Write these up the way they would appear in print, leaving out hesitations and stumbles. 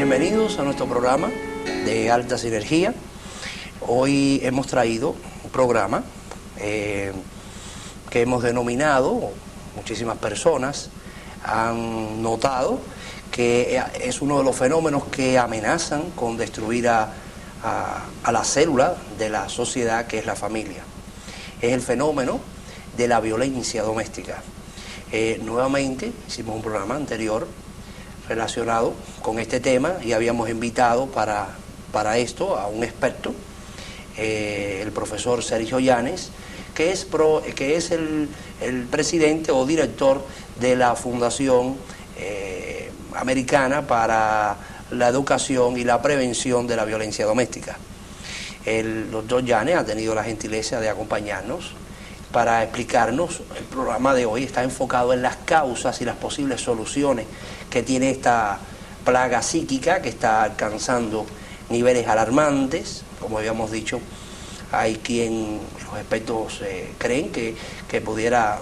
Bienvenidos a nuestro programa de Alta Sinergia. Hoy hemos traído un programa que hemos denominado, muchísimas personas han notado que es uno de los fenómenos que amenazan con destruir a la célula de la sociedad, que es la familia. Es el fenómeno de la violencia doméstica. Nuevamente hicimos un programa anterior relacionado con este tema y habíamos invitado para esto a un experto, el profesor Sergio Llanes, que es el presidente o director de la Fundación Americana para la Educación y la Prevención de la Violencia Doméstica. El doctor Llanes ha tenido la gentileza de acompañarnos para explicarnos. El programa de hoy está enfocado en las causas y las posibles soluciones que tiene esta plaga psíquica que está alcanzando niveles alarmantes. Como habíamos dicho, hay los expertos creen que pudiera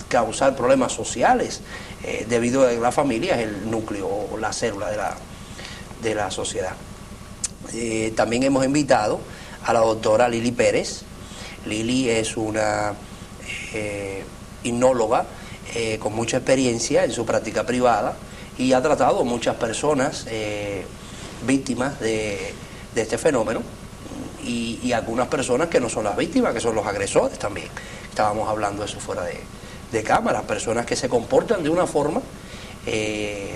causar problemas sociales debido a que la familia es el núcleo o la célula de la sociedad. También hemos invitado a la doctora Lili Pérez. Lili es una hipnóloga con mucha experiencia en su práctica privada y ha tratado a muchas personas víctimas de este fenómeno y algunas personas que no son las víctimas, que son los agresores también. Estábamos hablando de eso fuera de cámara, personas que se comportan de una forma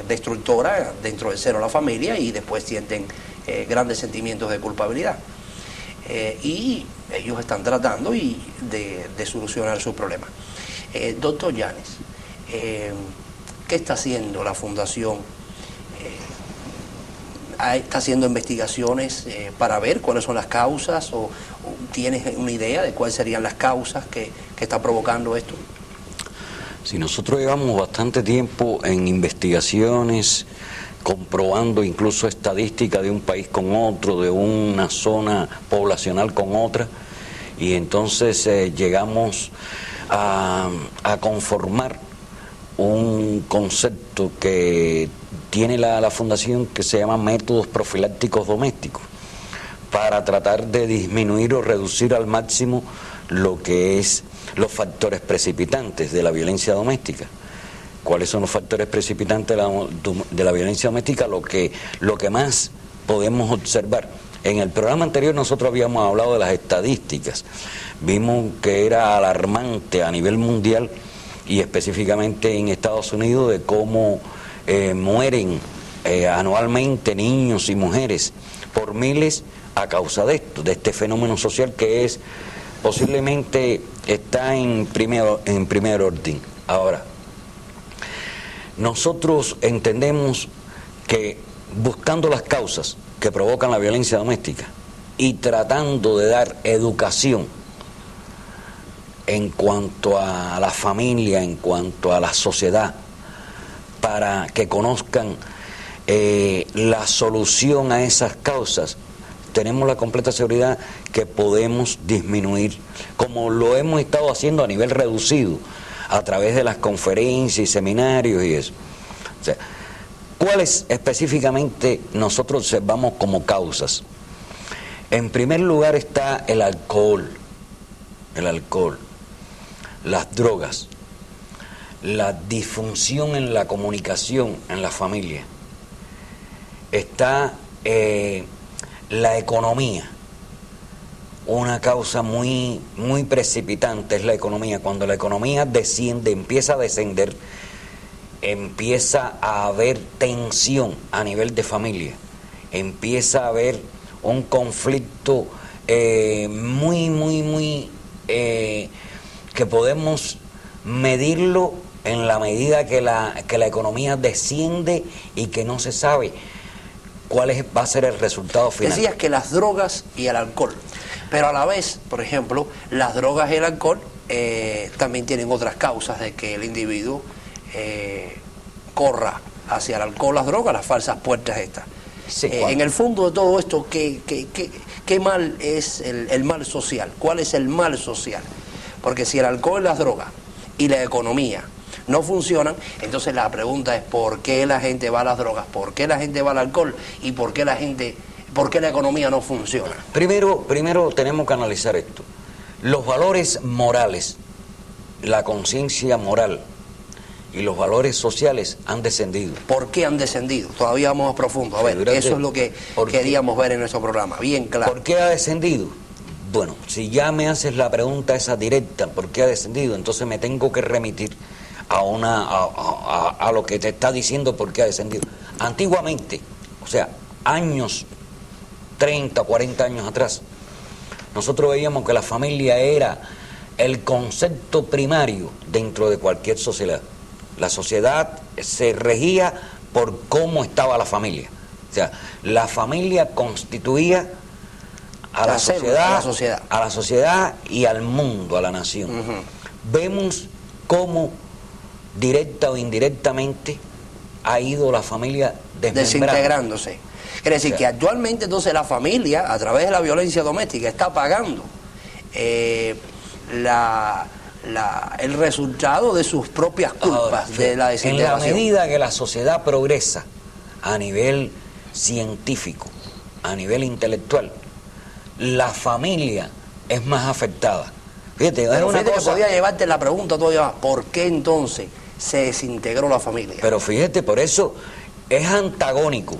destructora dentro del seno de la familia y después sienten grandes sentimientos de culpabilidad. Y ellos están tratando de solucionar su problema. Doctor Llanes, ¿qué está haciendo la Fundación? ¿Está haciendo investigaciones para ver cuáles son las causas o tienes una idea de cuáles serían las causas que está provocando esto? Sí, nosotros llevamos bastante tiempo en investigaciones, comprobando incluso estadísticas de un país con otro, de una zona poblacional con otra, y entonces llegamos a conformar un concepto que tiene la Fundación, que se llama métodos profilácticos domésticos, para tratar de disminuir o reducir al máximo lo que es los factores precipitantes de la violencia doméstica. ¿Cuáles son los factores precipitantes de la violencia doméstica? Lo que más podemos observar. En el programa anterior nosotros habíamos hablado de las estadísticas. Vimos que era alarmante a nivel mundial y específicamente en Estados Unidos de cómo mueren anualmente niños y mujeres por miles a causa de esto, de este fenómeno social que es posiblemente está en primer orden. Ahora, nosotros entendemos que buscando las causas que provocan la violencia doméstica y tratando de dar educación en cuanto a la familia, en cuanto a la sociedad, para que conozcan la solución a esas causas, tenemos la completa seguridad que podemos disminuir, como lo hemos estado haciendo a nivel reducido, a través de las conferencias y seminarios y eso. O sea, ¿cuáles específicamente nosotros observamos como causas? En primer lugar está el alcohol, las drogas, la disfunción en la comunicación en la familia, está la economía. Una causa muy precipitante es la economía. Cuando la economía desciende, empieza a descender, empieza a haber tensión a nivel de familia, empieza a haber un conflicto que podemos medirlo en la medida que la economía desciende y que no se sabe cuál va a ser el resultado final. Decías que las drogas y el alcohol, pero a la vez, por ejemplo, las drogas y el alcohol también tienen otras causas de que el individuo corra hacia el alcohol, las drogas, las falsas puertas estas. Sí, en el fondo de todo esto, ¿qué mal es el mal social? ¿Cuál es el mal social? Porque si el alcohol, las drogas y la economía no funcionan, entonces la pregunta es ¿por qué la gente va a las drogas? ¿Por qué la gente va al alcohol? ¿Y por qué la economía no funciona? Primero tenemos que analizar esto. Los valores morales, la conciencia moral y los valores sociales han descendido. ¿Por qué han descendido? Todavía vamos a profundo. A ver, eso es lo que queríamos ver en nuestro programa, bien claro. ¿Por qué ha descendido? Bueno, si ya me haces la pregunta esa directa, ¿por qué ha descendido? Entonces me tengo que remitir a lo que te está diciendo por qué ha descendido. Antiguamente, o sea, años 30, 40 años atrás, nosotros veíamos que la familia era el concepto primario dentro de cualquier sociedad. La sociedad se regía por cómo estaba la familia. O sea, la familia constituía a la sociedad y al mundo, a la nación. Vemos cómo directa o indirectamente ha ido la familia desintegrándose. Quiere decir que actualmente entonces la familia, a través de la violencia doméstica, está pagando el resultado de sus propias culpas. Ahora, de la desintegración. En la medida que la sociedad progresa a nivel científico, a nivel intelectual, la familia es más afectada. Fíjate, pero una cosa que podía llevarte la pregunta todavía, ¿por qué entonces se desintegró la familia? Pero fíjate, por eso es antagónico,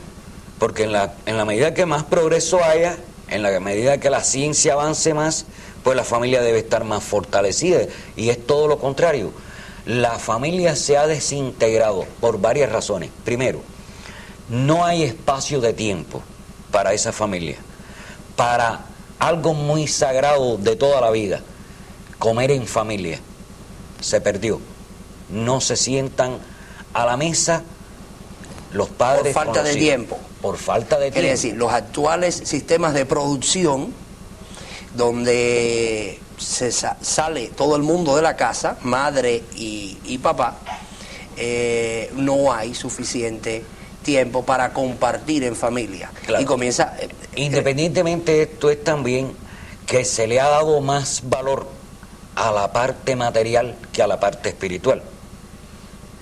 porque en la medida que más progreso haya, en la medida que la ciencia avance más, pues la familia debe estar más fortalecida, y es todo lo contrario. La familia se ha desintegrado por varias razones. Primero, no hay espacio de tiempo para esa familia, para algo muy sagrado de toda la vida, comer en familia. Se perdió. No se sientan a la mesa los padres por falta de tiempo. Por falta de tiempo. Es decir, los actuales sistemas de producción, donde sale todo el mundo de la casa, madre y papá, no hay suficiente tiempo para compartir en familia. Claro. Y comienza... Independientemente de esto, es también que se le ha dado más valor a la parte material que a la parte espiritual.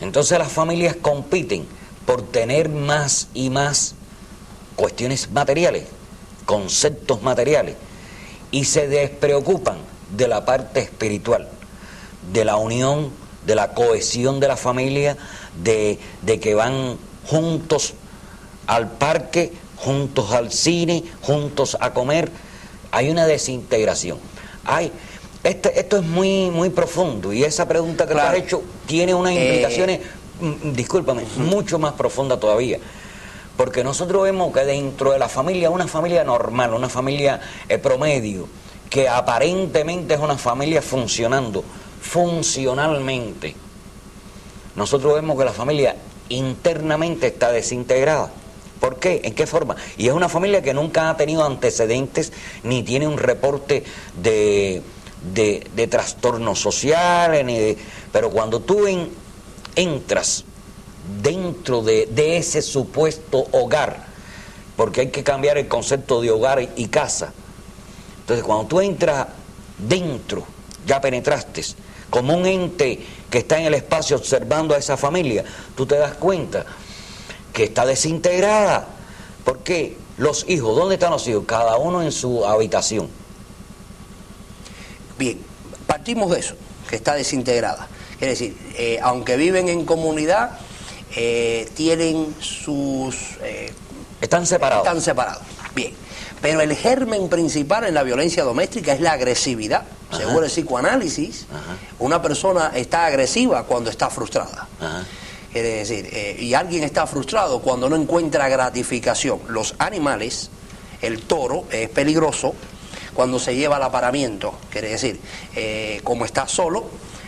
Entonces las familias compiten por tener más y más cuestiones materiales, conceptos materiales, y se despreocupan de la parte espiritual, de la unión, de la cohesión de la familia, de que van juntos al parque, juntos al cine, juntos a comer. Hay una desintegración. Esto es muy profundo, y esa pregunta que te has hecho tiene unas implicaciones, discúlpame, mucho más profunda todavía. Porque nosotros vemos que dentro de la familia, una familia normal, una familia promedio, que aparentemente es una familia funcionando funcionalmente, nosotros vemos que la familia internamente está desintegrada. ¿Por qué? ¿En qué forma? Y es una familia que nunca ha tenido antecedentes, ni tiene un reporte de trastornos sociales, pero cuando tú entras dentro de ese supuesto hogar, porque hay que cambiar el concepto de hogar y casa. Entonces, cuando tú entras dentro, ya penetraste, como un ente que está en el espacio observando a esa familia, tú te das cuenta que está desintegrada. ¿Por qué? Los hijos, ¿dónde están los hijos? Cada uno en su habitación. Bien, partimos de eso, que está desintegrada. Es decir, aunque viven en comunidad, tienen sus... están separados. Están separados, bien. Pero el germen principal en la violencia doméstica es la agresividad. Ajá. Según el psicoanálisis, ajá, una persona está agresiva cuando está frustrada. Ajá. Quiere decir, y alguien está frustrado cuando no encuentra gratificación. Los animales, el toro es peligroso cuando se lleva al aparamiento. Quiere decir, como está solo,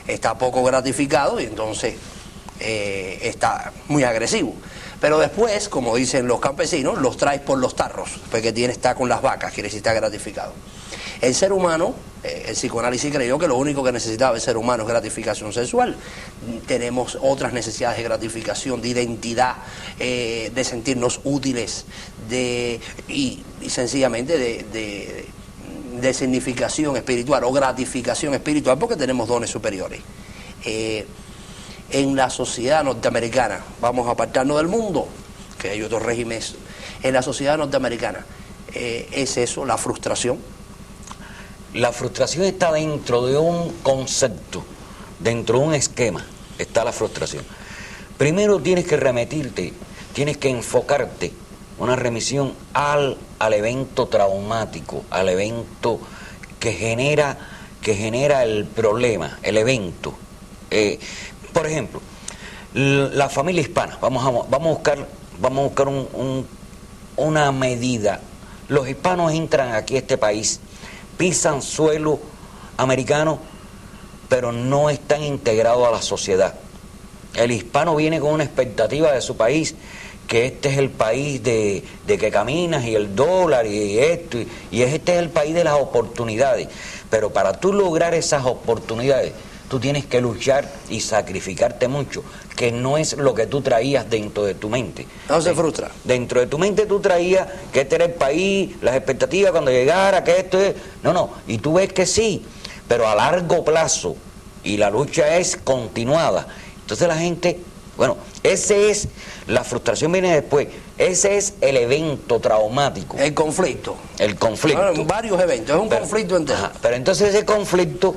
está poco gratificado y entonces está muy agresivo. Pero después, como dicen los campesinos, los traes por los tarros, porque está con las vacas, quiere decir está gratificado. El ser humano, el psicoanálisis creyó que lo único que necesitaba el ser humano es gratificación sexual. Tenemos otras necesidades de gratificación, de identidad, de sentirnos útiles, y sencillamente de significación espiritual o gratificación espiritual, porque tenemos dones superiores. en la sociedad norteamericana, vamos a apartarnos del mundo, que hay otros regímenes, en la sociedad norteamericana, ¿es eso, la frustración? La frustración está dentro de un concepto, dentro de un esquema, está la frustración. Primero tienes que remitirte, tienes que enfocarte, una remisión al evento traumático, al evento que genera el problema, el evento. Por ejemplo, la familia hispana, vamos a buscar una medida. Los hispanos entran aquí a este país, pisan suelo americano, pero no están integrados a la sociedad. El hispano viene con una expectativa de su país, que este es el país de que caminas y el dólar y esto, y este es el país de las oportunidades. Pero para tú lograr esas oportunidades, tú tienes que luchar y sacrificarte mucho, que no es lo que tú traías dentro de tu mente. No se frustra. Dentro de tu mente tú traías que este era el país, las expectativas cuando llegara, que esto es... No, y tú ves que sí, pero a largo plazo, y la lucha es continuada. Entonces la gente, bueno, la frustración viene después, ese es el evento traumático. El conflicto. El conflicto. Bueno, varios eventos, es un conflicto entero. Ajá, pero entonces ese conflicto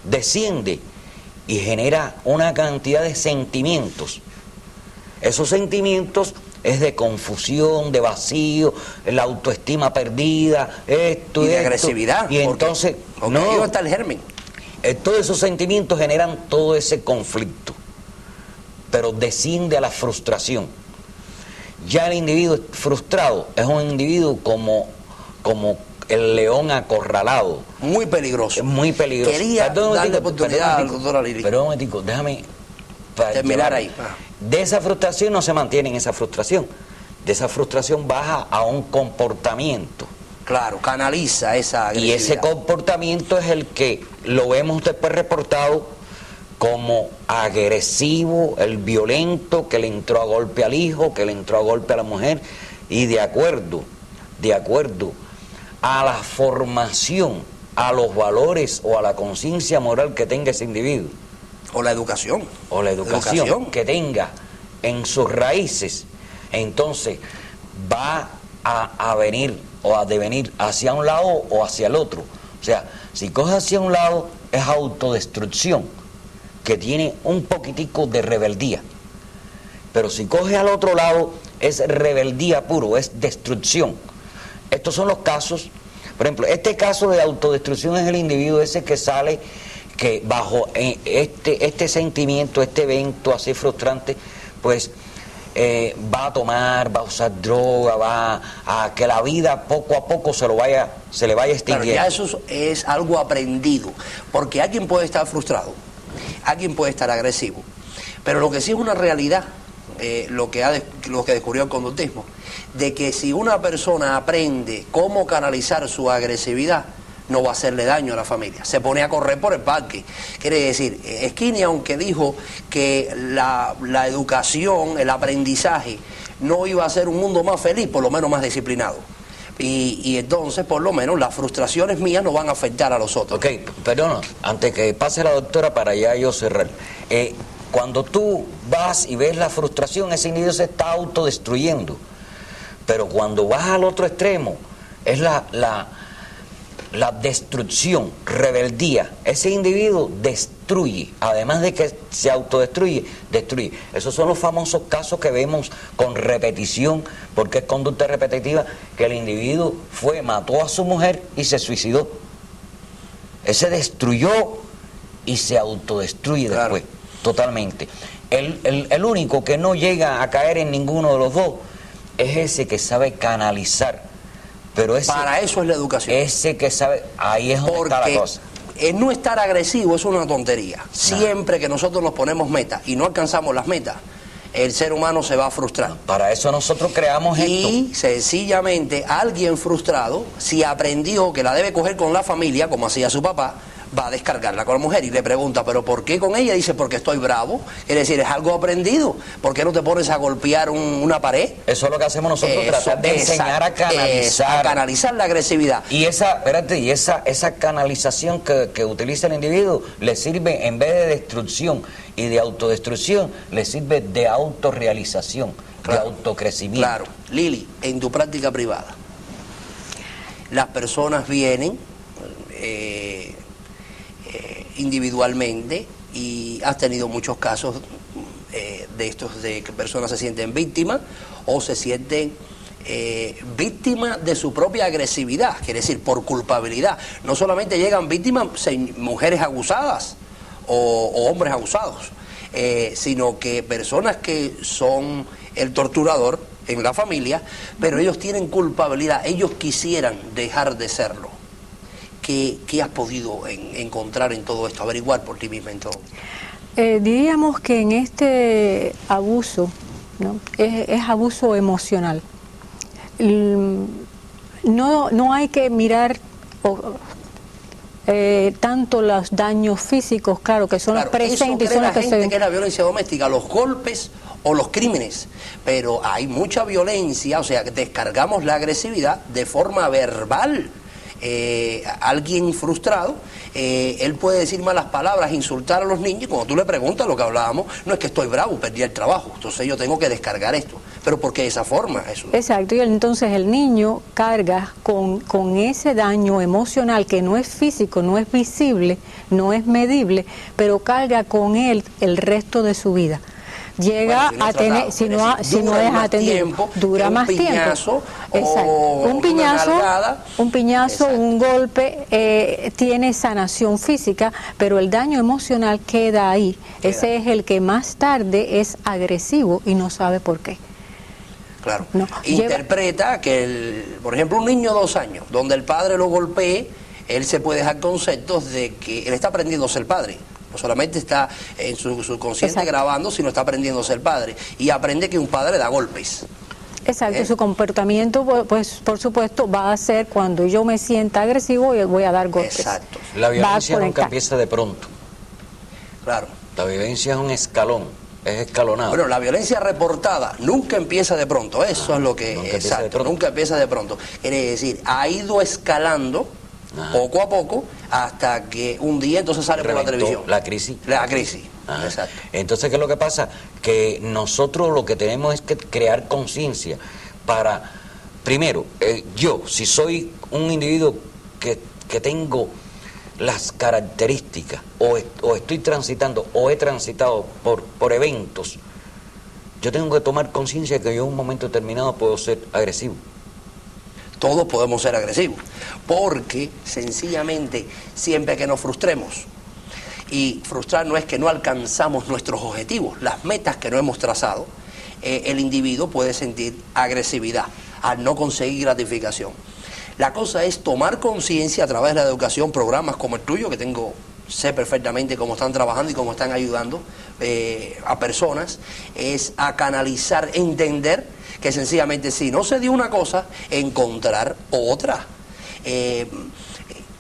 desciende y genera una cantidad de sentimientos. Esos sentimientos es de confusión, de vacío, la autoestima perdida, esto y de agresividad. Y entonces, porque ahí está el germen. Todos esos sentimientos generan todo ese conflicto, pero desciende a la frustración. Ya el individuo frustrado es un individuo como el león acorralado. Muy peligroso. Muy peligroso. Quería darle oportunidad al doctor Aliris. Pero un momentico, déjame terminar ahí. De esa frustración no se mantiene en esa frustración. De esa frustración baja a un comportamiento. Claro, canaliza esa agresividad. Y ese comportamiento es el que lo vemos después reportado como agresivo, el violento, que le entró a golpe al hijo, que le entró a golpe a la mujer, y de acuerdo a la formación, a los valores o a la conciencia moral que tenga ese individuo. O la educación. O la educación que tenga en sus raíces, entonces va a venir o a devenir hacia un lado o hacia el otro. O sea, si coge hacia un lado es autodestrucción, que tiene un poquitico de rebeldía. Pero si coge al otro lado es rebeldía puro, es destrucción. Estos son los casos, por ejemplo, este caso de autodestrucción es el individuo ese que sale, que bajo este sentimiento, este evento así frustrante, pues va a tomar, va a usar droga, va a que la vida poco a poco se le vaya extinguiendo. Claro, ya eso es algo aprendido, porque alguien puede estar frustrado, alguien puede estar agresivo, pero lo que sí es una realidad, lo que descubrió el conductismo, de que si una persona aprende cómo canalizar su agresividad, no va a hacerle daño a la familia. Se pone a correr por el parque. Quiere decir, Skinny, aunque dijo que la educación, el aprendizaje, no iba a ser un mundo más feliz, por lo menos más disciplinado. Y entonces, por lo menos, las frustraciones mías no van a afectar a los otros. Ok, perdón, antes que pase la doctora para ya yo cerrar. Cuando tú vas y ves la frustración, ese individuo se está autodestruyendo. Pero cuando vas al otro extremo, es la destrucción, rebeldía. Ese individuo destruye, además de que se autodestruye, destruye. Esos son los famosos casos que vemos con repetición, porque es conducta repetitiva, que el individuo mató a su mujer y se suicidó. Ese destruyó y se autodestruye después, totalmente. El único que no llega a caer en ninguno de los dos es ese que sabe canalizar. Pero para eso es la educación. Ese que sabe, ahí es donde está la cosa. El no estar agresivo es una tontería. Siempre que nosotros nos ponemos metas y no alcanzamos las metas, el ser humano se va a frustrar. Para eso nosotros creamos esto. Y sencillamente alguien frustrado, si aprendió que la debe coger con la familia, como hacía su papá, va a descargarla con la mujer y le pregunta, ¿pero por qué con ella? Dice, porque estoy bravo. Es decir, es algo aprendido. ¿Por qué no te pones a golpear una pared? Eso es lo que hacemos nosotros, tratar de enseñar a canalizar. A canalizar la agresividad. Y esa canalización que utiliza el individuo le sirve, en vez de destrucción y de autodestrucción, le sirve de autorrealización, de autocrecimiento. Claro. Lili, en tu práctica privada, las personas vienen individualmente, y has tenido muchos casos de estos, de que personas se sienten víctimas o se sienten víctimas de su propia agresividad, quiere decir, por culpabilidad. No solamente llegan víctimas mujeres abusadas o hombres abusados, sino que personas que son el torturador en la familia, pero ellos tienen culpabilidad, ellos quisieran dejar de serlo. ¿Qué has podido encontrar en todo esto, averiguar por ti misma en todo? Diríamos que en este abuso, ¿no? es abuso emocional. No hay que mirar tanto los daños físicos, claro, que son los presentes y son los que se ven. Que es la violencia doméstica, los golpes o los crímenes, pero hay mucha violencia, o sea, que descargamos la agresividad de forma verbal. Alguien frustrado, él puede decir malas palabras, insultar a los niños, y cuando tú le preguntas lo que hablábamos, no es que estoy bravo, perdí el trabajo, entonces yo tengo que descargar esto, pero ¿por qué de esa forma? Eso. Exacto, y entonces el niño carga con ese daño emocional que no es físico, no es visible, no es medible, pero carga con él el resto de su vida. Llega a tener, si no es atendido, dura más tiempo. Un piñazo, un golpe, tiene sanación física, pero el daño emocional queda ahí. Ese es el que más tarde es agresivo y no sabe por qué. Claro. No, interpreta que, por ejemplo, un niño de 2 años, donde el padre lo golpee, él se puede dejar conceptos de que él está aprendiendo a ser padre. No solamente está en su subconsciente grabando, sino está aprendiendo a ser padre. Y aprende que un padre da golpes. Exacto, su comportamiento, pues por supuesto, va a ser cuando yo me sienta agresivo y voy a dar golpes. Exacto. La violencia nunca empieza de pronto. Claro. La violencia es un escalón, es escalonado. Bueno, la violencia reportada nunca empieza de pronto, eso es lo que... Nunca empieza de pronto. Quiere decir, ha ido escalando poco a poco hasta que un día entonces sale por la televisión. La crisis. La crisis. Exacto. Entonces, ¿qué es lo que pasa? Que nosotros lo que tenemos es que crear conciencia para, primero, yo, si soy un individuo que tengo las características o estoy transitando o he transitado por eventos, yo tengo que tomar conciencia de que yo en un momento determinado puedo ser agresivo. Todos podemos ser agresivos, porque sencillamente siempre que nos frustremos, y frustrar no es que no alcanzamos nuestros objetivos, las metas que no hemos trazado, el individuo puede sentir agresividad al no conseguir gratificación. La cosa es tomar conciencia a través de la educación, programas como el tuyo, que sé perfectamente cómo están trabajando y cómo están ayudando a personas, es a canalizar, entender que sencillamente si no se dio una cosa, encontrar otra.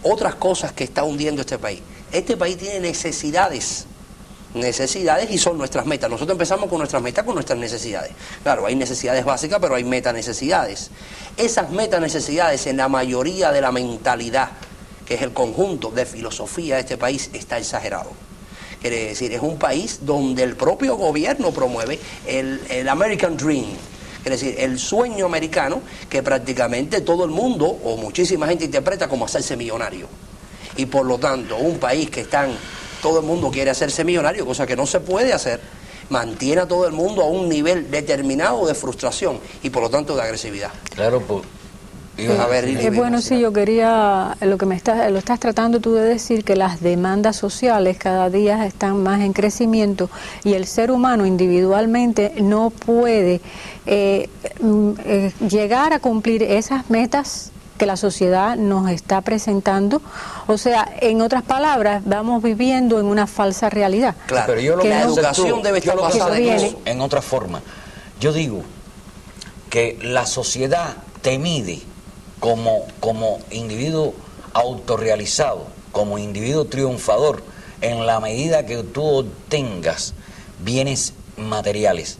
Otras cosas que está hundiendo este país. Este país tiene necesidades y son nuestras metas. Nosotros empezamos con nuestras metas, con nuestras necesidades. Claro, hay necesidades básicas, pero hay metanecesidades. Esas metanecesidades en la mayoría de la mentalidad, que es el conjunto de filosofía de este país, está exagerado. Quiere decir, es un país donde el propio gobierno promueve el American Dream. Es decir, el sueño americano que prácticamente todo el mundo o muchísima gente interpreta como hacerse millonario. Y por lo tanto, un país que todo el mundo quiere hacerse millonario, cosa que no se puede hacer, mantiene a todo el mundo a un nivel determinado de frustración y por lo tanto de agresividad. Claro, pues. Bueno, sí, yo quería, lo estás tratando tú de decir, que las demandas sociales cada día están más en crecimiento y el ser humano individualmente no puede llegar a cumplir esas metas que la sociedad nos está presentando. O sea, en otras palabras, vamos viviendo en una falsa realidad. Claro, pero yo la educación debe estar basada en otra forma. Yo digo que la sociedad te mide como individuo autorrealizado como individuo triunfador en la medida que tú obtengas bienes materiales.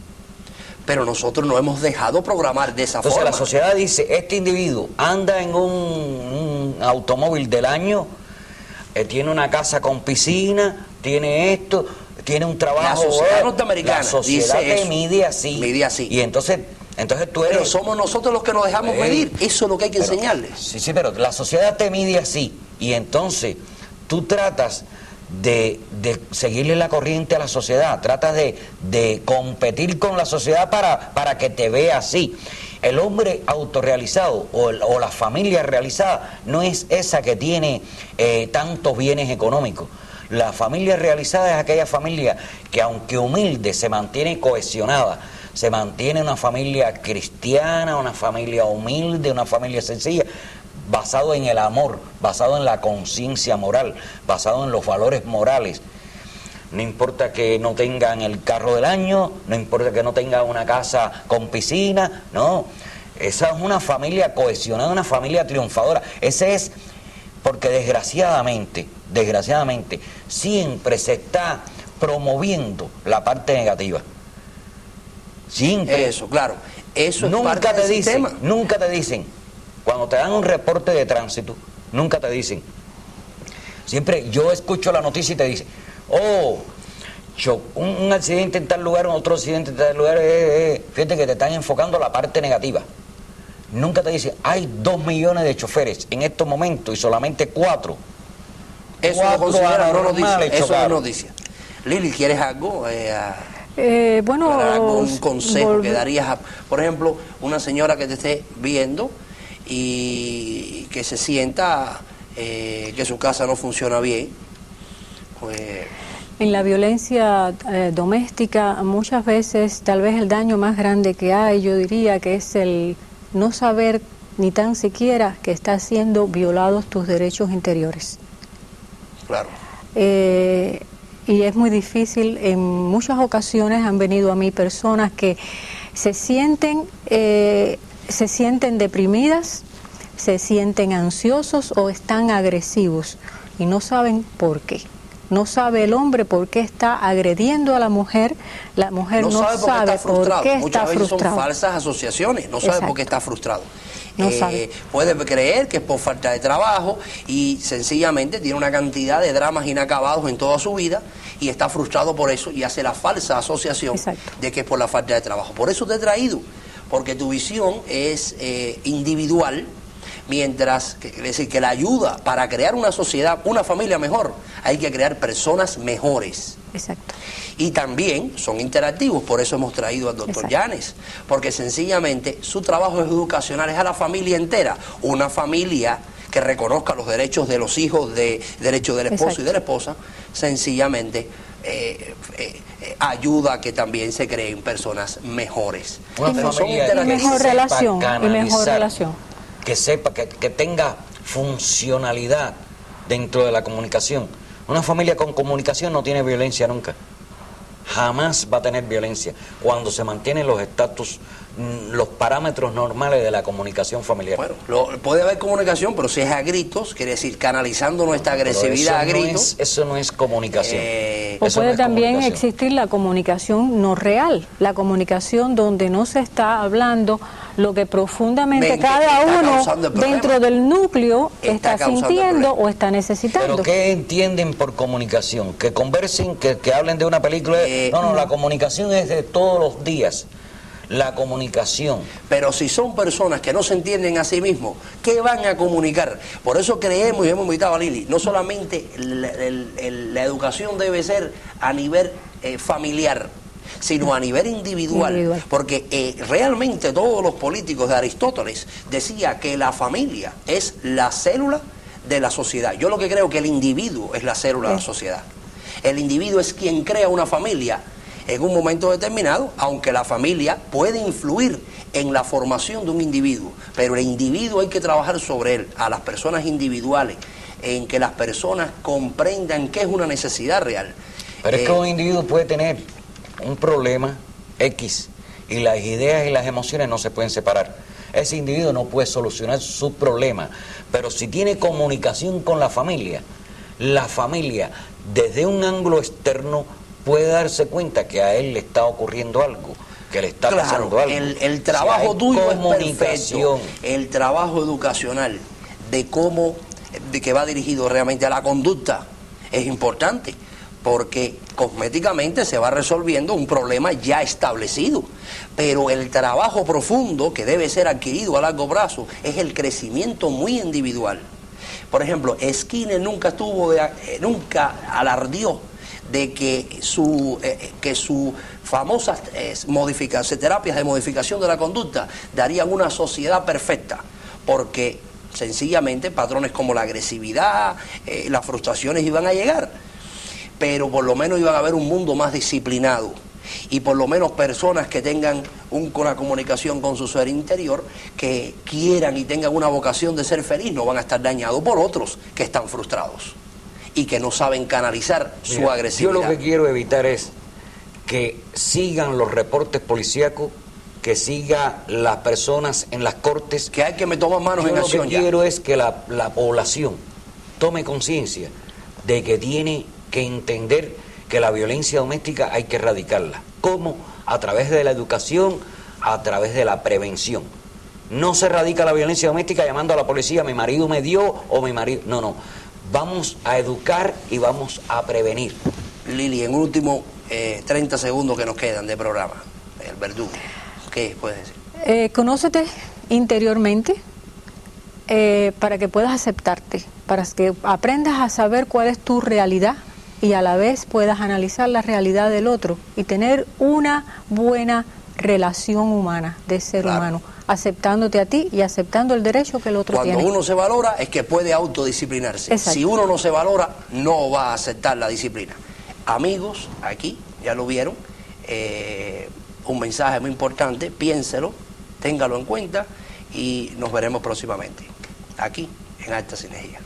Pero nosotros no hemos dejado programar de esa Entonces forma. la sociedad dice, este individuo anda en un automóvil del año, tiene una casa con piscina, tiene esto, tiene un trabajo. La sociedad norteamericana la sociedad dice te eso. mide así. Mide así. Y entonces tú eres... Pero somos nosotros los que nos dejamos medir. Eso es lo que hay que enseñarles. Sí, pero la sociedad te mide así. Y entonces tú tratas de seguirle la corriente a la sociedad, tratas de competir con la sociedad para que te vea así. El hombre autorrealizado o la familia realizada no es esa que tiene tantos bienes económicos. La familia realizada es aquella familia que, aunque humilde, se mantiene cohesionada, se mantiene una familia cristiana, una familia humilde, una familia sencilla, basado en el amor, basado en la conciencia moral, basado en los valores morales. No importa que no tengan el carro del año, no importa que no tengan una casa con piscina, no. Esa es una familia cohesionada, una familia triunfadora. Ese es porque desgraciadamente, siempre se está promoviendo la parte negativa. Siempre. Eso, claro. Eso es parte del sistema. Nunca te dicen, cuando te dan un reporte de tránsito, nunca te dicen. Siempre yo escucho la noticia y te dicen, un accidente en tal lugar, otro accidente en tal lugar, fíjate que te están enfocando la parte negativa. Nunca te dicen, hay 2 millones de choferes en estos momentos y solamente 4. Eso lo considera una noticia. Eso es noticia. Lili, ¿quieres algo? Bueno, un consejo que darías, por ejemplo, una señora que te esté viendo y que se sienta que su casa no funciona bien, pues... En la violencia doméstica, muchas veces, tal vez el daño más grande que hay, yo diría que es el no saber ni tan siquiera que están siendo violados tus derechos interiores. Claro. Y es muy difícil. En muchas ocasiones han venido a mí personas que se sienten deprimidas, se sienten ansiosos o están agresivos y no saben por qué. No sabe el hombre por qué está agrediendo a la mujer no sabe por qué está Muchas veces frustrado. son falsas asociaciones, no sabe Exacto. por qué está frustrado. No sabe. Puede creer que es por falta de trabajo y sencillamente tiene una cantidad de dramas inacabados en toda su vida y está frustrado por eso y hace la falsa asociación Exacto. de que es por la falta de trabajo. Por eso te he traído, porque tu visión es individual. Mientras, es decir, que la ayuda para crear una sociedad, una familia mejor, hay que crear personas mejores. Exacto. Y también son interactivos, por eso hemos traído al doctor Llanes, porque sencillamente su trabajo es educacional, es a la familia entera, una familia que reconozca los derechos de los hijos, derechos del esposo y de la esposa, sencillamente ayuda a que también se creen personas mejores. Una familia y mejor relación. Que sepa, que tenga funcionalidad dentro de la comunicación. Una familia con comunicación no tiene violencia nunca. Jamás va a tener violencia cuando se mantienen los estatus, los parámetros normales de la comunicación familiar. Bueno, puede haber comunicación, pero si es a gritos, quiere decir canalizando nuestra agresividad a gritos. Eso no es comunicación. O Eso puede no es también comunicación. existir la comunicación no real, la comunicación donde no se está hablando lo que profundamente cada uno dentro del núcleo está sintiendo o está necesitando. ¿Pero qué entienden por comunicación? ¿Que conversen, que hablen de una película? No, la comunicación es de todos los días. La comunicación. Pero si son personas que no se entienden a sí mismos, ¿qué van a comunicar? Por eso creemos y hemos invitado a Lili, no solamente la educación debe ser a nivel familiar, sino a nivel individual. Porque realmente todos los políticos de Aristóteles decían que la familia es la célula de la sociedad. Yo lo que creo que el individuo es la célula de la sociedad. El individuo es quien crea una familia en un momento determinado, aunque la familia puede influir en la formación de un individuo, pero el individuo hay que trabajar sobre él, a las personas individuales, en que las personas comprendan qué es una necesidad real. Pero es que un individuo puede tener un problema X y las ideas y las emociones no se pueden separar. Ese individuo no puede solucionar su problema, pero si tiene comunicación con la familia, la familia desde un ángulo externo puede darse cuenta que a él le está ocurriendo algo, que le está pasando algo. El trabajo hay tuyo es comunicación. perfecto. El trabajo educacional de cómo, de que va dirigido realmente a la conducta, es importante, porque cosméticamente se va resolviendo un problema ya establecido, pero el trabajo profundo que debe ser adquirido a largo plazo es el crecimiento muy individual. Por ejemplo, Skinner nunca alardeó de que sus famosas terapias de modificación de la conducta darían una sociedad perfecta, porque sencillamente patrones como la agresividad, las frustraciones iban a llegar, pero por lo menos iban a haber un mundo más disciplinado y por lo menos personas que tengan una comunicación con su ser interior, que quieran y tengan una vocación de ser feliz, no van a estar dañados por otros que están frustrados y que no saben canalizar su agresividad. Yo lo que quiero evitar es que sigan los reportes policíacos, que sigan las personas en las cortes. Que hay que me toman manos en acción. Yo lo que quiero es que la población tome conciencia de que tiene que entender que la violencia doméstica hay que erradicarla. ¿Cómo? A través de la educación, a través de la prevención. No se erradica la violencia doméstica llamando a la policía, mi marido me dio o mi marido... No. Vamos a educar y vamos a prevenir. Lili, en último 30 segundos que nos quedan de programa, el verdugo, ¿qué puedes decir? Conócete interiormente para que puedas aceptarte, para que aprendas a saber cuál es tu realidad y a la vez puedas analizar la realidad del otro y tener una buena relación humana, de ser humano, aceptándote a ti y aceptando el derecho que el otro tiene. Cuando uno se valora es que puede autodisciplinarse. Exacto. Si uno no se valora, no va a aceptar la disciplina. Amigos, aquí, ya lo vieron, un mensaje muy importante, piénselo, téngalo en cuenta y nos veremos próximamente, aquí en Alta Sinergia.